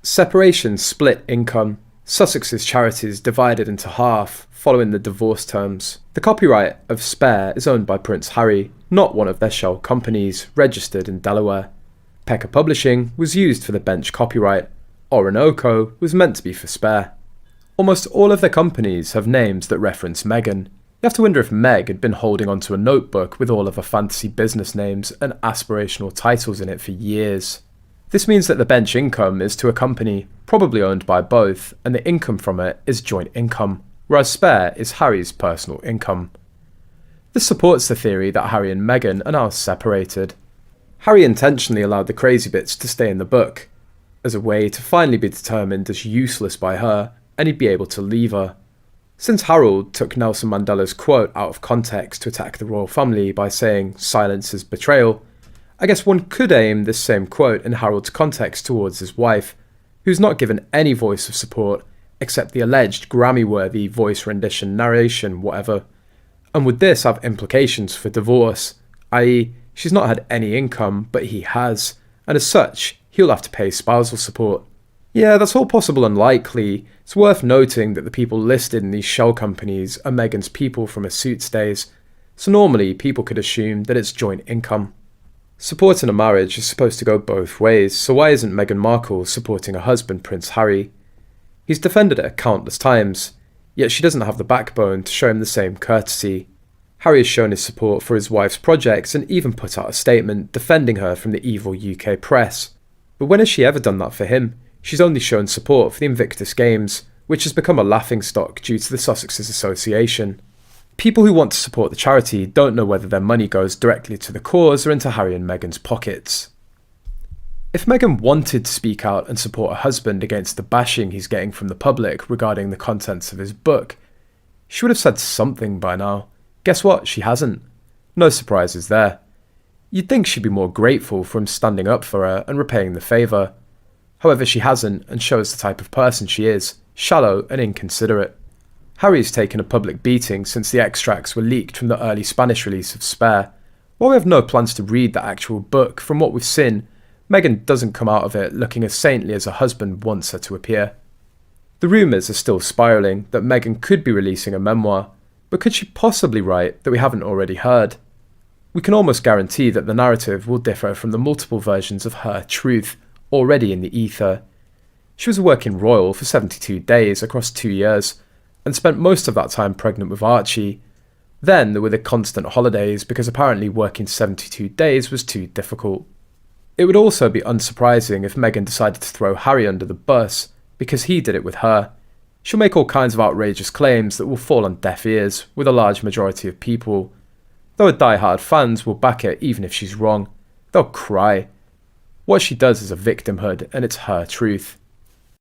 Separation split income. Sussexes Charities divided into half following the divorce terms. The copyright of Spare is owned by Prince Harry, not one of their shell companies, registered in Delaware. Pekka Publishing was used for the bench copyright. Orinoco was meant to be for Spare. Almost all of their companies have names that reference Meghan. You have to wonder if Meg had been holding onto a notebook with all of her fantasy business names and aspirational titles in it for years. This means that the bench income is to a company, probably owned by both, and the income from it is joint income, whereas Spare is Harry's personal income. This supports the theory that Harry and Meghan are now separated. Harry intentionally allowed the crazy bits to stay in the book, as a way to finally be determined as useless by her, and he'd be able to leave her. Since Harold took Nelson Mandela's quote out of context to attack the royal family by saying silence is betrayal, I guess one could aim this same quote in Harold's context towards his wife, who's not given any voice of support except the alleged Grammy-worthy voice rendition, narration, whatever. And would this have implications for divorce, i.e. she's not had any income but he has, and as such he'll have to pay spousal support. Yeah, that's all possible and likely. It's worth noting that the people listed in these shell companies are Meghan's people from her Suits days, so normally people could assume that it's joint income. Supporting a marriage is supposed to go both ways, so why isn't Meghan Markle supporting her husband Prince Harry? He's defended it countless times, yet she doesn't have the backbone to show him the same courtesy. Harry has shown his support for his wife's projects and even put out a statement defending her from the evil UK press. But when has she ever done that for him? She's only shown support for the Invictus Games, which has become a laughingstock due to the Sussexes Association. People who want to support the charity don't know whether their money goes directly to the cause or into Harry and Meghan's pockets. If Meghan wanted to speak out and support her husband against the bashing he's getting from the public regarding the contents of his book, she would have said something by now. Guess what? She hasn't. No surprises there. You'd think she'd be more grateful for him standing up for her and repaying the favour. However, she hasn't, and shows the type of person she is, shallow and inconsiderate. Harry's taken a public beating since the extracts were leaked from the early Spanish release of Spare. While we have no plans to read the actual book, from what we've seen, Meghan doesn't come out of it looking as saintly as her husband wants her to appear. The rumours are still spiralling that Meghan could be releasing a memoir, but could she possibly write that we haven't already heard? We can almost guarantee that the narrative will differ from the multiple versions of her truth already in the ether. She was a working royal for 72 days across 2 years, and spent most of that time pregnant with Archie. Then there were the constant holidays because apparently working 72 days was too difficult. It would also be unsurprising if Meghan decided to throw Harry under the bus because he did it with her. She'll make all kinds of outrageous claims that will fall on deaf ears with a large majority of people. Though her die-hard fans will back her even if she's wrong. They'll cry. What she does is a victimhood, and it's her truth.